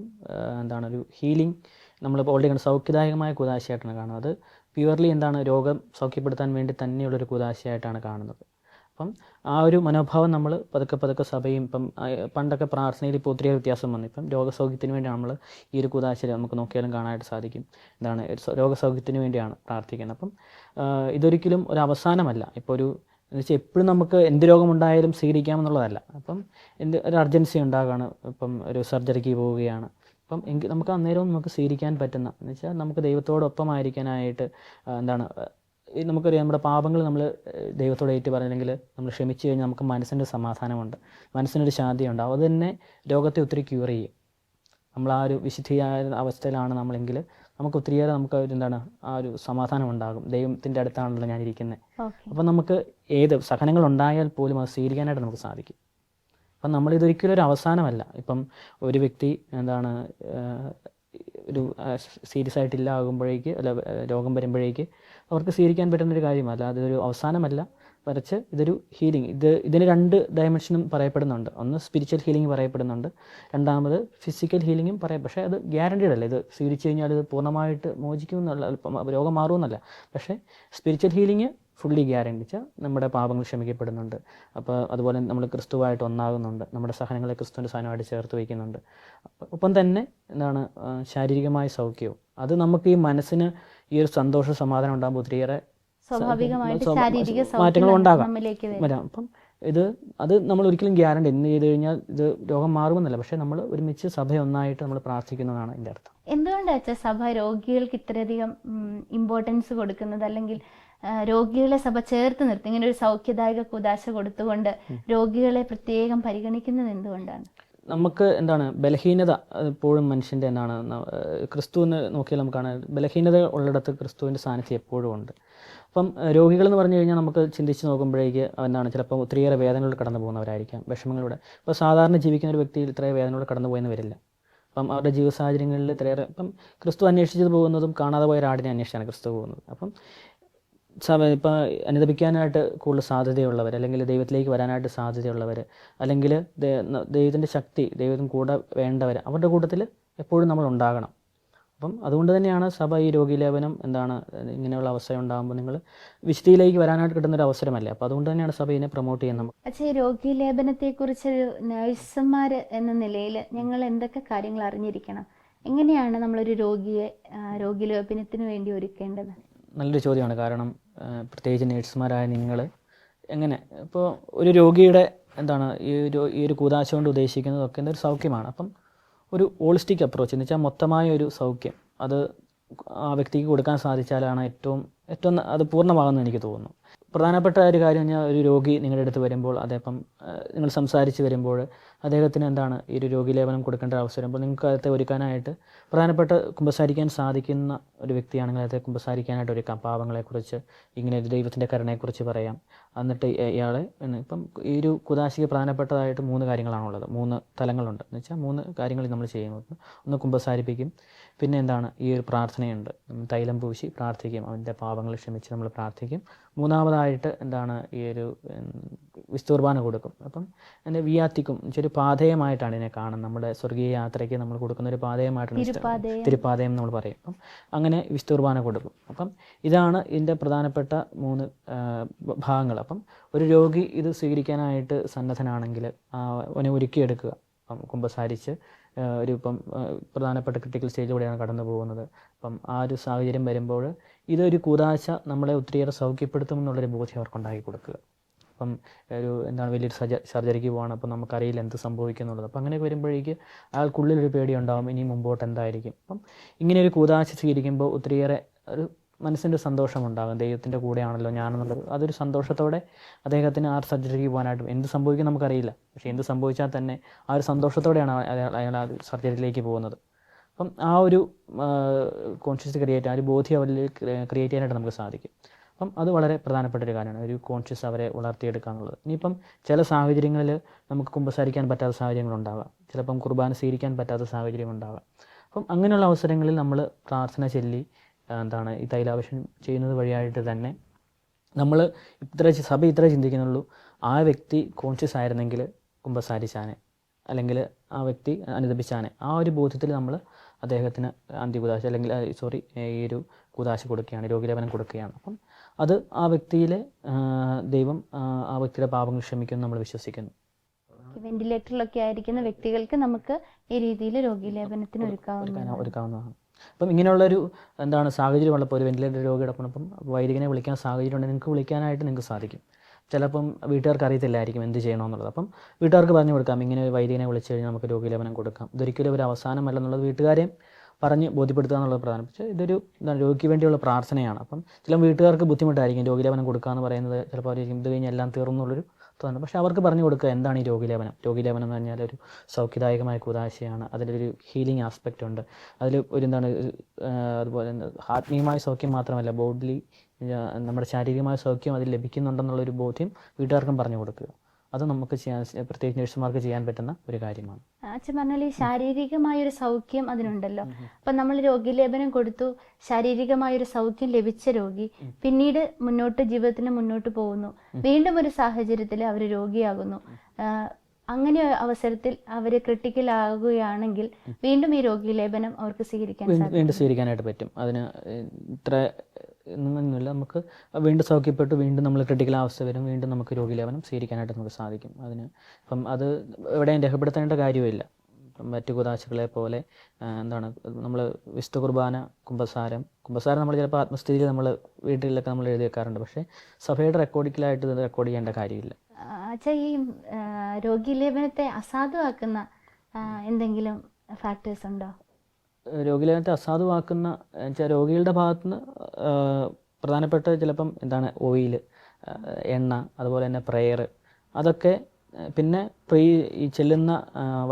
ഒരു ഹീലിംഗ്, നമ്മളിപ്പോൾ ഓൾറെഡി സൗഖ്യദായകമായ കൂദാശയായിട്ടാണ് കാണുന്നത്. അത് പ്യുവർലി രോഗം സൗഖ്യപ്പെടുത്താൻ വേണ്ടി തന്നെയുള്ളൊരു കൂദാശയായിട്ടാണ് കാണുന്നത്. അപ്പം ആ ഒരു മനോഭാവം നമ്മൾ പതുക്കെ സഭയും, ഇപ്പം പണ്ടൊക്കെ പ്രാർത്ഥനയിൽ ഇപ്പോൾ ഒത്തിരി വ്യത്യാസം വന്നു. ഇപ്പം രോഗസൗഖ്യത്തിന് വേണ്ടിയാണ് നമ്മൾ ഈ ഒരു കൂദാശ നമുക്ക് നോക്കിയാലും കാണാനായിട്ട് സാധിക്കും. രോഗസൗഖ്യത്തിന് വേണ്ടിയാണ് പ്രാർത്ഥിക്കുന്നത്. അപ്പം ഇതൊരിക്കലും ഒരു അവസാനമല്ല. ഇപ്പോൾ ഒരു എന്ന് വെച്ചാൽ എപ്പോഴും നമുക്ക് എന്ത് രോഗമുണ്ടായാലും സ്വീകരിക്കാമെന്നുള്ളതല്ല. അപ്പം ഒരു അർജൻസി ഉണ്ടാകുകയാണ്, ഇപ്പം ഒരു സർജറിക്ക് പോവുകയാണ്, അപ്പം എങ്കിൽ നമുക്ക് അന്നേരവും നമുക്ക് സ്വീകരിക്കാൻ പറ്റുന്ന എന്ന് വെച്ചാൽ നമുക്ക് ദൈവത്തോടൊപ്പമായിരിക്കാനായിട്ട് നമുക്കറിയാം നമ്മുടെ പാപങ്ങൾ നമ്മൾ ദൈവത്തോട് ഏറ്റു പറഞ്ഞില്ലെങ്കിൽ നമ്മൾ ക്ഷമിച്ചു കഴിഞ്ഞാൽ നമുക്ക് മനസ്സിൻ്റെ സമാധാനമുണ്ട്, മനസ്സിനൊരു ശാന്തിയുണ്ട്. അത് തന്നെ രോഗത്തെ ഒത്തിരി ക്യൂർ ചെയ്യും. നമ്മൾ ആ ഒരു വിശുദ്ധിയായ അവസ്ഥയിലാണ് നമ്മളെങ്കിൽ നമുക്ക് ഒത്തിരിയേറെ നമുക്ക് ആ ഒരു സമാധാനം ഉണ്ടാകും. ദൈവത്തിൻ്റെ അടുത്താണല്ലോ ഞാനിരിക്കുന്നത്. അപ്പം നമുക്ക് ഏത് സഹനങ്ങൾ ഉണ്ടായാൽ പോലും അത് സ്വീകരിക്കാനായിട്ട് നമുക്ക് സാധിക്കും. അപ്പം നമ്മളിതൊരിക്കലും ഒരു അവസാനമല്ല. ഇപ്പം ഒരു വ്യക്തി ഒരു സീരിയസ് ആയിട്ടില്ല ആകുമ്പോഴേക്ക് രോഗം വരുമ്പോഴേക്ക് അവർക്ക് സ്വീകരിക്കാൻ പറ്റുന്നൊരു കാര്യമല്ല, അതൊരു അവസാനമല്ല, മറിച്ച് ഇതൊരു ഹീലിംഗ്. ഇതിന് 2 ഡയമെൻഷനും പറയപ്പെടുന്നുണ്ട്. ഒന്ന് സ്പിരിച്വൽ ഹീലിംഗ് പറയപ്പെടുന്നുണ്ട്, രണ്ടാമത് ഫിസിക്കൽ ഹീലിംഗും പക്ഷേ അത് ഗ്യാരണ്ടീഡ് അല്ല. ഇത് സ്വീകരിച്ചു കഴിഞ്ഞാൽ ഇത് പൂർണ്ണമായിട്ട് മോചിക്കുമെന്നല്ല, രോഗം മാറുമെന്നല്ല. പക്ഷേ സ്പിരിച്വൽ ഹീലിംഗ് ഫുള്ളി ഗ്യാരണ്ടി വെച്ചാൽ നമ്മുടെ പാപങ്ങൾ ക്ഷമിക്കപ്പെടുന്നുണ്ട്. അപ്പോൾ അതുപോലെ നമ്മൾ ക്രിസ്തുവായിട്ട് ഒന്നാകുന്നുണ്ട്, നമ്മുടെ സഹനങ്ങളെ ക്രിസ്തുവിൻ്റെ സാധനമായിട്ട് ചേർത്ത് വയ്ക്കുന്നുണ്ട്. ഒപ്പം തന്നെ ശാരീരികമായ സൗഖ്യവും അത് നമുക്ക് ഈ മനസ്സിന് ഈ ഒരു സന്തോഷ സമാധാനം ഉണ്ടാകുമ്പോൾ ഒത്തിരിയേറെ മാറ്റങ്ങൾ ഉണ്ടാകാം വരാം. അപ്പം അത് നമ്മൾ ഒരിക്കലും ഗ്യാരണ്ടി ഇന്ന് ചെയ്ത് കഴിഞ്ഞാൽ ഇത് രോഗം മാറുമെന്നല്ല, പക്ഷേ നമ്മൾ ഒരുമിച്ച് സഭ ഒന്നായിട്ട് നമ്മൾ പ്രാർത്ഥിക്കുന്നതാണ് എൻ്റെ അർത്ഥം. എന്തുകൊണ്ടാണ് സഭ രോഗികൾക്ക് ഇത്രയധികം ഇമ്പോർട്ടൻസ് കൊടുക്കുന്നത്, അല്ലെങ്കിൽ രോഗികളെ സഭ ചേർത്ത് നിർത്തി ഇങ്ങനെ ഒരു സൗഖ്യദായക കൂദാശ കൊടുത്തുകൊണ്ട് രോഗികളെ പ്രത്യേകം പരിഗണിക്കുന്നത് എന്തുകൊണ്ടാണ്? നമുക്ക് ബലഹീനത എപ്പോഴും മനുഷ്യൻ്റെ ക്രിസ്തുവിനെ നോക്കിയാൽ നമുക്ക് കാണാൻ ബലഹീനത ഉള്ളിടത്ത് ക്രിസ്തുവിൻ്റെ സാന്നിധ്യം എപ്പോഴും ഉണ്ട്. അപ്പം രോഗികളെന്ന് പറഞ്ഞു കഴിഞ്ഞാൽ നമുക്ക് ചിന്തിച്ച് നോക്കുമ്പോഴേക്ക് ചിലപ്പോൾ ഒത്തിരിയേറെ വേദനകൾ കടന്നു പോകുന്നവരായിരിക്കാം, വിഷമങ്ങളിലൂടെ. ഇപ്പോൾ സാധാരണ ജീവിക്കുന്ന ഒരു വ്യക്തിയിൽ ഇത്രയും വേദനകൾ കടന്നു പോയെന്ന് വരില്ല. അപ്പം അവരുടെ ജീവിത സാഹചര്യങ്ങളിൽ ഇത്രയേറെ ഇപ്പം ക്രിസ്തു അന്വേഷിച്ചത് പോകുന്നതും കാണാതെ പോയ ഒരാടിനെ അന്വേഷിച്ചാണ് ക്രിസ്തു പോകുന്നത്. അപ്പം ഇപ്പം അനുദപിക്കാനായിട്ട് കൂടുതൽ സാധ്യതയുള്ളവർ, അല്ലെങ്കിൽ ദൈവത്തിലേക്ക് വരാനായിട്ട് സാധ്യതയുള്ളവർ, അല്ലെങ്കിൽ ദൈവത്തിൻ്റെ ശക്തി ദൈവത്തിന് കൂടെ വേണ്ടവർ, അവരുടെ കൂട്ടത്തിൽ എപ്പോഴും നമ്മൾ ഉണ്ടാകണം. അപ്പം അതുകൊണ്ട് തന്നെയാണ് സഭ ഈ രോഗീലേപനം ഇങ്ങനെയുള്ള അവസ്ഥ ഉണ്ടാകുമ്പോൾ നിങ്ങൾ വിശുദ്ധിയിലേക്ക് വരാനായിട്ട് കിട്ടുന്നൊരു അവസരമല്ലേ. അപ്പോൾ അതുകൊണ്ട് തന്നെയാണ് സഭ ഇതിനെ പ്രൊമോട്ട് ചെയ്യുന്നത്. പക്ഷേ ഈ രോഗീലേപനത്തെക്കുറിച്ച് നഴ്സുമാർ എന്ന നിലയിൽ ഞങ്ങൾ എന്തൊക്കെ കാര്യങ്ങൾ അറിഞ്ഞിരിക്കണം? എങ്ങനെയാണ് നമ്മളൊരു രോഗീലേപനത്തിന് വേണ്ടി ഒരുക്കേണ്ടത്? നല്ലൊരു ചോദ്യമാണ്. കാരണം പ്രത്യേകിച്ച് നേഴ്സുമാരായ നിങ്ങൾ ഇപ്പോൾ ഒരു രോഗിയുടെ ഈ ഒരു കൂദാശ കൊണ്ട് ഉദ്ദേശിക്കുന്നതൊക്കെ ഒരു സൗഖ്യമാണ്. അപ്പം ഒരു ഹോളിസ്റ്റിക് അപ്രോച്ച് എന്ന് വെച്ചാൽ മൊത്തമായ ഒരു സൗഖ്യം അത് ആ വ്യക്തിക്ക് കൊടുക്കാൻ സാധിച്ചാലാണ് ഏറ്റവും അത് പൂർണ്ണമാകുമെന്ന് എനിക്ക് തോന്നുന്നു. പ്രധാനപ്പെട്ട ഒരു കാര്യം പറഞ്ഞാൽ ഒരു രോഗി നിങ്ങളുടെ അടുത്ത് വരുമ്പോൾ നിങ്ങൾ സംസാരിച്ച് വരുമ്പോൾ അദ്ദേഹത്തിന് ഈ ഒരു രോഗീലേപനം കൊടുക്കേണ്ട അവസരം വരുമ്പോൾ നിങ്ങൾക്ക് അദ്ദേഹത്തെ ഒരുക്കാനായിട്ട് പ്രധാനപ്പെട്ട കുമ്പസാരിക്കാൻ സാധിക്കുന്ന ഒരു വ്യക്തിയാണെങ്കിൽ അദ്ദേഹത്തെ കുമ്പസാരിക്കാനായിട്ട് ഒരുക്കാം. പാവങ്ങളെക്കുറിച്ച് ഇങ്ങനെ ദൈവത്തിൻ്റെ കരുണയെക്കുറിച്ച് പറയാം. എന്നിട്ട് ഇയാളെ ഇപ്പം ഈ ഒരു കുദാശയ്ക്ക് പ്രധാനപ്പെട്ടതായിട്ട് 3 കാര്യങ്ങളാണുള്ളത്, 3 തലങ്ങളുണ്ട്. എന്ന് വെച്ചാൽ 3 കാര്യങ്ങൾ നമ്മൾ ചെയ്യുന്നത്. ഒന്ന് കുമ്പസാരിപ്പിക്കും, പിന്നെ ഈ ഒരു പ്രാർത്ഥനയുണ്ട്, തൈലം പൂശി പ്രാർത്ഥിക്കും, അവൻ്റെ പാപങ്ങൾ ക്ഷമിച്ച് നമ്മൾ പ്രാർത്ഥിക്കും. മൂന്നാമതായിട്ട് ഈ ഒരു വിസ്തുർബാന കൊടുക്കും. അപ്പം വിയാത്തിക്കും ഒരു പാഥേയമായിട്ടാണ് ഇതിനെ കാണുന്നത്. നമ്മുടെ സ്വർഗീയ യാത്രയ്ക്ക് നമ്മൾ കൊടുക്കുന്ന ഒരു പാഥേയമായിട്ടാണ് തിരുപ്പാതയം നമ്മൾ പറയും. അപ്പം അങ്ങനെ വിസ്തുർബാന കൊടുക്കും. അപ്പം ഇതാണ് ഇതിൻ്റെ പ്രധാനപ്പെട്ട 3 ഭാഗങ്ങൾ. അപ്പം ഒരു രോഗി ഇത് സ്വീകരിക്കാനായിട്ട് സന്നദ്ധനാണെങ്കിൽ അവനെ ഒരുക്കിയെടുക്കുക. അപ്പം കുമ്പസാരിച്ച് പ്രധാനപ്പെട്ട ക്രിട്ടിക്കൽ സ്റ്റേജിലൂടെയാണ് കടന്നു പോകുന്നത്. അപ്പം ആ ഒരു സാഹചര്യം വരുമ്പോൾ ഇതൊരു കൂദാശ നമ്മളെ ഒത്തിരിയേറെ സൗഖ്യപ്പെടുത്തുമെന്നുള്ളൊരു ബോധ്യം അവർക്കുണ്ടാക്കി കൊടുക്കുക. അപ്പം വലിയൊരു സർജറിക്ക് പോകണം, അപ്പം നമുക്കറിയില്ല എന്ത് സംഭവിക്കും എന്നുള്ളത്. അപ്പം അങ്ങനെയൊക്കെ വരുമ്പോഴേക്ക് അയാൾക്കുള്ളിലൊരു പേടിയുണ്ടാകും, ഇനി മുമ്പോട്ട് എന്തായിരിക്കും. അപ്പം ഇങ്ങനെ ഒരു കൂദാശ സ്വീകരിക്കുമ്പോൾ ഒത്തിരിയേറെ ഒരു മനസ്സിൻ്റെ സന്തോഷമുണ്ടാകും. ദൈവത്തിൻ്റെ കൂടെയാണല്ലോ ഞാനെന്നുള്ളത് അതൊരു സന്തോഷത്തോടെ അദ്ദേഹത്തിന് ആ സർജറിക്ക് പോകാനായിട്ടും എന്ത് സംഭവിക്കും നമുക്കറിയില്ല, പക്ഷേ എന്ത് സംഭവിച്ചാൽ തന്നെ ആ ഒരു സന്തോഷത്തോടെയാണ് അയാൾ ആ സർജറിയിലേക്ക് പോകുന്നത്. അപ്പം ആ ഒരു കോൺഷ്യസ് ക്രിയേറ്റ്, ആ ഒരു ബോധ്യം അവരിൽ ക്രിയേറ്റ് ചെയ്യാനായിട്ട് നമുക്ക് സാധിക്കും. അപ്പം അത് വളരെ പ്രധാനപ്പെട്ട ഒരു കാര്യമാണ്, ഒരു കോൺഷ്യസ് അവരെ വളർത്തിയെടുക്കുക എന്നുള്ളത്. ഇനിയിപ്പം ചില സാഹചര്യങ്ങളിൽ നമുക്ക് കുമ്പസാരിക്കാൻ പറ്റാത്ത സാഹചര്യങ്ങളുണ്ടാകാം, ചിലപ്പം കുർബാന സ്വീകരിക്കാൻ പറ്റാത്ത സാഹചര്യം ഉണ്ടാകാം. അപ്പം അങ്ങനെയുള്ള അവസരങ്ങളിൽ നമ്മൾ പ്രാർത്ഥന ചൊല്ലി ഈ തൈലാഭിഷേകം ചെയ്യുന്നത് വഴിയായിട്ട് തന്നെ നമ്മൾ സഭ ഇത്ര ചിന്തിക്കുന്നുള്ളൂ, ആ വ്യക്തി കോൺഷ്യസ് ആയിരുന്നെങ്കിൽ കുമ്പസാരിച്ചാനെ, അല്ലെങ്കിൽ ആ വ്യക്തി അനുദപിച്ചാനെ, ആ ഒരു ബോധ്യത്തിൽ നമ്മൾ അദ്ദേഹത്തിന് അന്ത്യകുദാശ അല്ലെങ്കിൽ ഈ ഒരു കുദാശ കൊടുക്കുകയാണ്, രോഗീലേപനം കൊടുക്കുകയാണ്. അപ്പം അത് ആ വ്യക്തിയിലെ ദൈവം ആ വ്യക്തിയുടെ പാപങ്ങൾ ക്ഷമിക്കുമെന്ന് നമ്മൾ വിശ്വസിക്കുന്നു. വെന്റിലേറ്ററിലൊക്കെ ആയിരിക്കുന്ന വ്യക്തികൾക്ക് നമുക്ക് ഈ രീതിയിൽ രോഗീലേപനത്തിന് ഒരുക്കാവുന്നതാണ്. അപ്പം ഇങ്ങനെയുള്ളൊരു സാഹചര്യം ഉള്ളപ്പോൾ ഒരു വെന്റിലേറ്റർ രോഗിയോടൊപ്പം വൈദികനെ വിളിക്കാൻ സാഹചര്യം ഉണ്ടെങ്കിൽ നിങ്ങൾക്ക് വിളിക്കാനായിട്ട് നിങ്ങൾക്ക് സാധിക്കും. ചിലപ്പം വീട്ടുകാർക്ക് അറിയത്തില്ലായിരിക്കും എന്ത് ചെയ്യണമെന്നുള്ളത്. അപ്പം വീട്ടുകാർക്ക് പറഞ്ഞു കൊടുക്കാം, ഇങ്ങനെ ഒരു വൈദികനെ വിളിച്ചു കഴിഞ്ഞാൽ നമുക്ക് രോഗീലേപനം കൊടുക്കാം, ഇതൊരിക്കലും ഒരു അവസാനമല്ലെന്നുള്ളത് വീട്ടുകാരെയും പറഞ്ഞ് ബോധ്യപ്പെടുത്തുക എന്നുള്ളത് പ്രധാനം. പക്ഷേ ഇതൊരു എന്താണ് രോഗിക്ക് വേണ്ടിയുള്ള പ്രാർത്ഥനയാണ്. അപ്പം ചില വീട്ടുകാർക്ക് ബുദ്ധിമുട്ടായിരിക്കും രോഗീലേപനം കൊടുക്കുക എന്ന് പറയുന്നത്. ചിലപ്പോൾ അവർ ഇത് കഴിഞ്ഞ് എല്ലാം തീർന്നുള്ളൊരു തോന്നുന്നു. പക്ഷേ അവർക്ക് പറഞ്ഞു കൊടുക്കുക എന്താണ് ഈ രോഗീലേപനം. രോഗീലേപനം എന്ന് പറഞ്ഞാൽ ഒരു സൗഖ്യദായകമായ കൂദാശയാണ്. അതിലൊരു ഹീലിംഗ് ആസ്പെക്റ്റ് ഉണ്ട്. അതിൽ ഒരു എന്താണ് അതുപോലെ ആത്മീയമായ സൗഖ്യം മാത്രമല്ല, ബോഡിലി നമ്മുടെ ശാരീരികമായ സൗഖ്യം അതിൽ ലഭിക്കുന്നുണ്ടെന്നുള്ളൊരു ബോധ്യം വീട്ടുകാർക്കും പറഞ്ഞു കൊടുക്കുക. അത് നമുക്ക് ചെയ്യാൻ, പ്രത്യേകിച്ച് നഴ്സുമാർക്ക് ചെയ്യാൻ പറ്റുന്ന ഒരു കാര്യമാണ്. അച്ഛൻ പറഞ്ഞാൽ ഈ ശാരീരികമായൊരു സൗഖ്യം അതിനുണ്ടല്ലോ. അപ്പം നമ്മൾ രോഗീലേപനം കൊടുത്തു, ശാരീരികമായൊരു സൗഖ്യം ലഭിച്ച രോഗി പിന്നീട് ജീവിതത്തിന് മുന്നോട്ട് പോകുന്നു. വീണ്ടും ഒരു സാഹചര്യത്തിൽ അവർ രോഗിയാകുന്നു. അങ്ങനെ അവസരത്തിൽ അവർ ക്രിട്ടിക്കൽ ആകുകയാണെങ്കിൽ വീണ്ടും ഈ രോഗീലേപനം അവർക്ക് വീണ്ടും സ്വീകരിക്കാനായിട്ട് പറ്റും. അതിന് ഇത്ര ഒന്നുമില്ല, നമുക്ക് വീണ്ടും സൗഖ്യപ്പെട്ടു, വീണ്ടും നമ്മൾ ക്രിട്ടിക്കൽ അവസ്ഥ വരും, വീണ്ടും നമുക്ക് രോഗീലേപനം സ്വീകരിക്കാനായിട്ട് നമുക്ക് സാധിക്കും. അതിന് ഇപ്പം അത് എവിടെയും രേഖപ്പെടുത്തേണ്ട കാര്യമില്ല. മറ്റു കുദാശകളെ പോലെ എന്താണ് നമ്മൾ വിശുദ്ധ കുർബാന, കുമ്പസാരം നമ്മൾ ചിലപ്പോൾ ആത്മസ്ഥിതിയിൽ നമ്മൾ വീട്ടിലൊക്കെ നമ്മൾ എഴുതി വെക്കാറുണ്ട്. പക്ഷേ സഭയുടെ റെക്കോർഡിക്കലായിട്ട് ഇത് റെക്കോർഡ് ചെയ്യേണ്ട കാര്യമില്ല. അച്ഛാ, ഈ രോഗീലേപനത്തെ അസാധുവാക്കുന്ന എന്തെങ്കിലും ഫാക്ടേഴ്സ് ഉണ്ടോ? രോഗീലേപനത്തെ അസാധുവാക്കുന്ന വെച്ചാൽ രോഗികളുടെ ഭാഗത്തുനിന്ന് പ്രധാനപ്പെട്ട ചിലപ്പം എന്താണ് ഓയിൽ, എണ്ണ, അതുപോലെ തന്നെ പ്രെയർ, അതൊക്കെ. പിന്നെ ഈ ചെല്ലുന്ന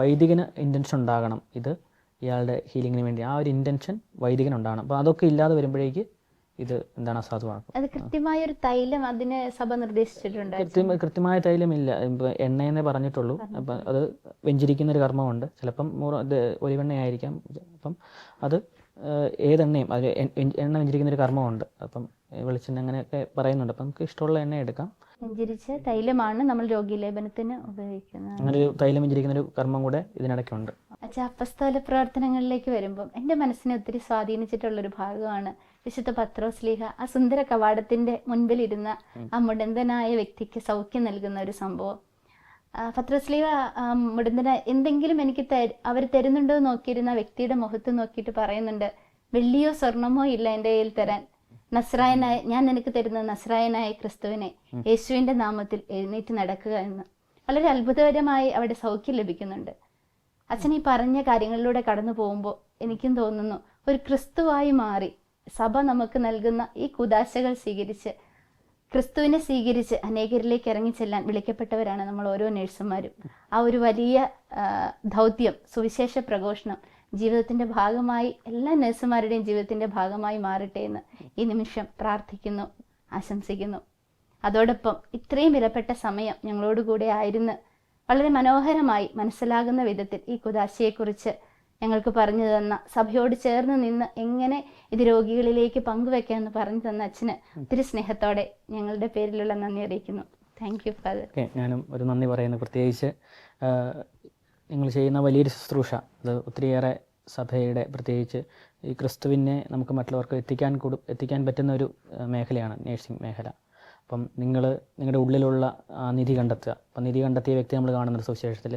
വൈദികന് ഇൻറ്റൻഷൻ ഉണ്ടാകണം, ഇത് ഇയാളുടെ ഹീലിങ്ങിന് വേണ്ടി ആ ഒരു ഇൻറ്റൻഷൻ വൈദികനുണ്ടാകണം. അപ്പോൾ അതൊക്കെ ഇല്ലാതെ വരുമ്പോഴേക്ക് ഇത് എന്താണ് അസാധുവാക്കും. അത് കൃത്യമായ ഒരു തൈലം അതിന് സഭ നിർദ്ദേശിച്ചിട്ടുണ്ട്. കൃത്യമായ തൈലമെല്ല, എണ്ണയെന്നേ പറഞ്ഞിട്ടുള്ളൂ. അപ്പം അത് വെഞ്ചരിക്കുന്ന ഒരു കർമ്മമുണ്ട്. ചിലപ്പം ഒലിവെണ്ണയായിരിക്കാം. അപ്പം അത് ഏതെണ്ണയും അത് എണ്ണ വെഞ്ചരിക്കുന്ന ഒരു കർമ്മമുണ്ട്. അപ്പം വെളിച്ചെണ്ണ അങ്ങനെയൊക്കെ പറയുന്നുണ്ട്. അപ്പം നമുക്ക് ഇഷ്ടമുള്ള എണ്ണ എടുക്കാം. വെഞ്ചരിച്ച തൈലമാണ് നമ്മൾ രോഗീലേപനത്തിന് ഉപയോഗിക്കുന്നത്. അങ്ങനെ ഒരു തൈലം വെഞ്ചരിക്കുന്ന ഒരു കർമ്മം കൂടെ ഇതിനിടയ്ക്കുണ്ട്. അച്ഛാ, അപ്പസ്തോല പ്രവർത്തനങ്ങളിലേക്ക് വരുമ്പം എൻ്റെ മനസ്സിനെ ഒത്തിരി സ്വാധീനിച്ചിട്ടുള്ളൊരു ഭാഗമാണ് വിശുദ്ധ പത്രോസ്ലീഹ ആ സുന്ദര കവാടത്തിന്റെ മുൻപിലിരുന്ന ആ മുടന്തനായ വ്യക്തിക്ക് സൗഖ്യം നൽകുന്ന ഒരു സംഭവം. പത്രോസ്ലീഹ മുടന്തന എന്തെങ്കിലും എനിക്ക് അവർ തരുന്നുണ്ടോ എന്ന് നോക്കിയിരുന്ന വ്യക്തിയുടെ മുഖത്ത് നോക്കിയിട്ട് പറയുന്നുണ്ട്, വെള്ളിയോ സ്വർണമോ ഇല്ല എൻ്റെ കയ്യിൽ തരാൻ, നസ്രായനായ ഞാൻ നിനക്ക് തരുന്ന നസ്രായനായ ക്രിസ്തുവിനെ യേശുവിന്റെ നാമത്തിൽ എഴുന്നേറ്റ് നടക്കുക എന്ന്. വളരെ അത്ഭുതകരമായി അവിടെ സൗഖ്യം ലഭിക്കുന്നുണ്ട്. അച്ഛൻ ഈ പറഞ്ഞ കാര്യങ്ങളിലൂടെ കടന്നു പോകുമ്പോൾ എനിക്കും തോന്നുന്നു, ഒരു ക്രിസ്തുവായി മാറി സഭ നമുക്ക് നൽകുന്ന ഈ കുദാശകൾ സ്വീകരിച്ച് ക്രിസ്തുവിനെ സ്വീകരിച്ച് അനേകരിലേക്ക് ഇറങ്ങിച്ചെല്ലാൻ വിളിക്കപ്പെട്ടവരാണ് നമ്മൾ ഓരോ നഴ്സുമാരും. ആ ഒരു വലിയ ദൗത്യം, സുവിശേഷ പ്രഘോഷണം ജീവിതത്തിന്റെ ഭാഗമായി എല്ലാ നഴ്സുമാരുടെയും ജീവിതത്തിന്റെ ഭാഗമായി മാറട്ടെ എന്ന് ഈ നിമിഷം പ്രാർത്ഥിക്കുന്നു, ആശംസിക്കുന്നു. അതോടൊപ്പം ഇത്രയും വിലപ്പെട്ട സമയം ഞങ്ങളോടുകൂടെ ആയിരുന്ന് വളരെ മനോഹരമായി മനസ്സിലാകുന്ന വിധത്തിൽ ഈ കുദാശയെക്കുറിച്ച് ഞങ്ങൾക്ക് പറഞ്ഞു തന്ന, സഭയോട് ചേർന്ന് നിന്ന് എങ്ങനെ ഇത് രോഗികളിലേക്ക് പങ്കുവെക്കാമെന്ന് പറഞ്ഞു തന്ന അച്ഛന് ഒത്തിരി സ്നേഹത്തോടെ ഞങ്ങളുടെ പേരിലുള്ള നന്ദി അറിയിക്കുന്നു. Thank you father. ഞാനും ഒരു നന്ദി പറയുന്നു. പ്രത്യേകിച്ച് നിങ്ങൾ ചെയ്യുന്ന വലിയൊരു ശുശ്രൂഷ, അത് ഒത്തിരിയേറെ സഭയുടെ, പ്രത്യേകിച്ച് ഈ ക്രിസ്തുവിനെ നമുക്ക് മറ്റുള്ളവർക്ക് എത്തിക്കാൻ പറ്റുന്ന ഒരു മേഖലയാണ് നേഴ്സിംഗ് മേഖല. അപ്പം നിങ്ങളുടെ ഉള്ളിലുള്ള നിധി കണ്ടെത്തുക. അപ്പം നിധി കണ്ടെത്തിയ വ്യക്തി നമ്മൾ കാണുന്നുണ്ട് സുവിശേഷത്തിൽ.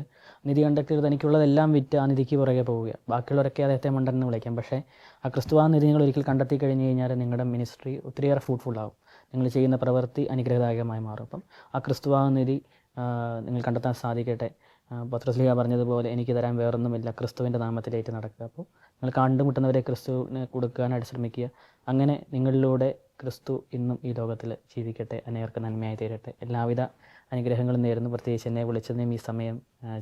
നിധി കണ്ടെത്തിയത് തനിക്കുള്ളതെല്ലാം വിറ്റ് ആ നിധിക്ക് പുറകെ പോവുക. ബാക്കിയുള്ളവരൊക്കെ അദ്ദേഹത്തെ മണ്ടനെന്ന് വിളിക്കാം. പക്ഷേ ആ ക്രിസ്തു ആ നിധി നിങ്ങൾ ഒരിക്കൽ കണ്ടെത്തി കഴിഞ്ഞ് കഴിഞ്ഞാൽ നിങ്ങളുടെ മിനിസ്ട്രി ഒത്തിരിയേറെ ഫ്രൂട്ട്ഫുള്ളാകും. നിങ്ങൾ ചെയ്യുന്ന പ്രവൃത്തി അനുഗ്രഹദായകമായി മാറും. അപ്പം ആ ക്രിസ്തുവാ നിധി നിങ്ങൾ കണ്ടെത്താൻ സാധിക്കട്ടെ. പത്രോസ്ലീഹ പറഞ്ഞതുപോലെ എനിക്ക് തരാൻ വേറൊന്നുമില്ല, ക്രിസ്തുവിൻ്റെ നാമത്തിലേക്ക് നടക്കുക. അപ്പോൾ നിങ്ങൾ കണ്ടുമുട്ടുന്നവരെ ക്രിസ്തുവിന് കൊടുക്കാനായിട്ട് ശ്രമിക്കുക. അങ്ങനെ നിങ്ങളിലൂടെ ക്രിസ്തു ഇന്നും ഈ ലോകത്തിൽ ജീവിക്കട്ടെ, അനേകർക്ക് നന്മയായി തീരട്ടെ. എല്ലാവിധ അനുഗ്രഹങ്ങളും നേരുന്നു. പ്രത്യേകിച്ച് എന്നെ വിളിച്ചതിനും ഈ സമയം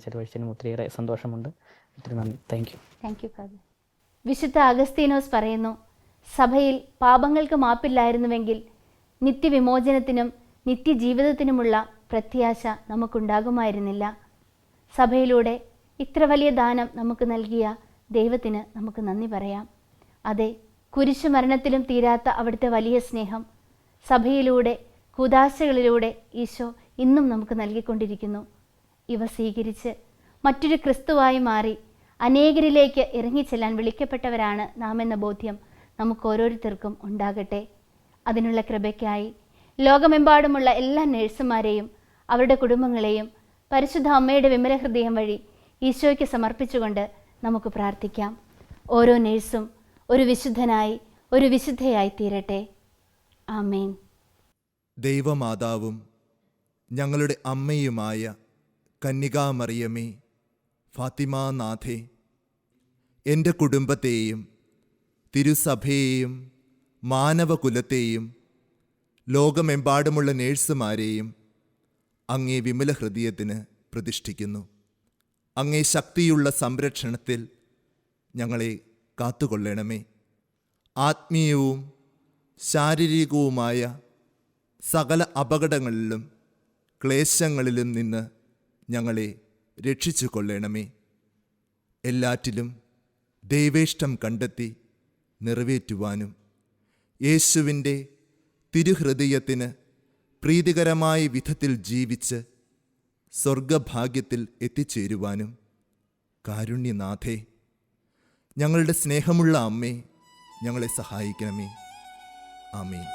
ചെലവഴിച്ചതിനും ഒത്തിരിയേറെ സന്തോഷമുണ്ട്. ഒത്തിരി നന്ദി. Thank you father. വിശുദ്ധ അഗസ്തീനോസ് പറയുന്നു, സഭയിൽ പാപങ്ങൾക്ക് മാപ്പില്ലായിരുന്നുവെങ്കിൽ നിത്യവിമോചനത്തിനും നിത്യജീവിതത്തിനുമുള്ള പ്രത്യാശ നമുക്കുണ്ടാകുമായിരുന്നില്ല. സഭയിലൂടെ ഇത്ര വലിയ ദാനം നമുക്ക് നൽകിയ ദൈവത്തിന് നമുക്ക് നന്ദി പറയാം. അതെ, കുരിശുമരണത്തിലും തീരാത്ത അവിടുത്തെ വലിയ സ്നേഹം സഭയിലൂടെ, കൂദാശകളിലൂടെ ഈശോ ഇന്നും നമുക്ക് നൽകിക്കൊണ്ടിരിക്കുന്നു. ഇവ സ്വീകരിച്ച് മറ്റൊരു ക്രിസ്തുവായി മാറി അനേകരിലേക്ക് ഇറങ്ങിച്ചെല്ലാൻ വിളിക്കപ്പെട്ടവരാണ് നാം എന്ന ബോധ്യം നമുക്ക് ഓരോരുത്തർക്കും ഉണ്ടാകട്ടെ. അതിനുള്ള കൃപയ്ക്കായി ലോകമെമ്പാടുമുള്ള എല്ലാ നഴ്സുമാരെയും അവരുടെ കുടുംബങ്ങളെയും പരിശുദ്ധ അമ്മയുടെ വിമല ഹൃദയം വഴി ഈശോയ്ക്ക് സമർപ്പിച്ചുകൊണ്ട് നമുക്ക് പ്രാർത്ഥിക്കാം. ഓരോ നഴ്സും ഒരു വിശുദ്ധനായി, ഒരു വിശുദ്ധയായി തീരട്ടെ. ആമേൻ. ദൈവമാതാവും ഞങ്ങളുടെ അമ്മയുമായ കന്യകാമറിയമേ, ഫാത്തിമാനാഥേ, എൻ്റെ കുടുംബത്തെയും തിരുസഭയെയും മാനവകുലത്തെയും ലോകമെമ്പാടുമുള്ള നേഴ്സുമാരെയും അങ്ങേ വിമല ഹൃദയത്തിന് പ്രതിഷ്ഠിക്കുന്നു. അങ്ങേ ശക്തിയുള്ള സംരക്ഷണത്തിൽ ഞങ്ങളെ കാത്തുകൊള്ളണമേ. ആത്മീയവും ശാരീരികവുമായ സകല അപകടങ്ങളിലും ക്ലേശങ്ങളിലും നിന്ന് ഞങ്ങളെ രക്ഷിച്ചു കൊള്ളണമേ. എല്ലാറ്റിലും ദൈവേഷ്ടം കണ്ടെത്തി നിറവേറ്റുവാനും യേശുവിൻ്റെ തിരുഹൃദയത്തിന് പ്രീതികരമായ വിധത്തിൽ ജീവിച്ച് സ്വർഗഭാഗ്യത്തിൽ എത്തിച്ചേരുവാനും കാരുണ്യനാഥേ, ഞങ്ങളുടെ സ്നേഹമുള്ള അമ്മേ, ഞങ്ങളെ സഹായിക്കണമേ. ആമേൻ.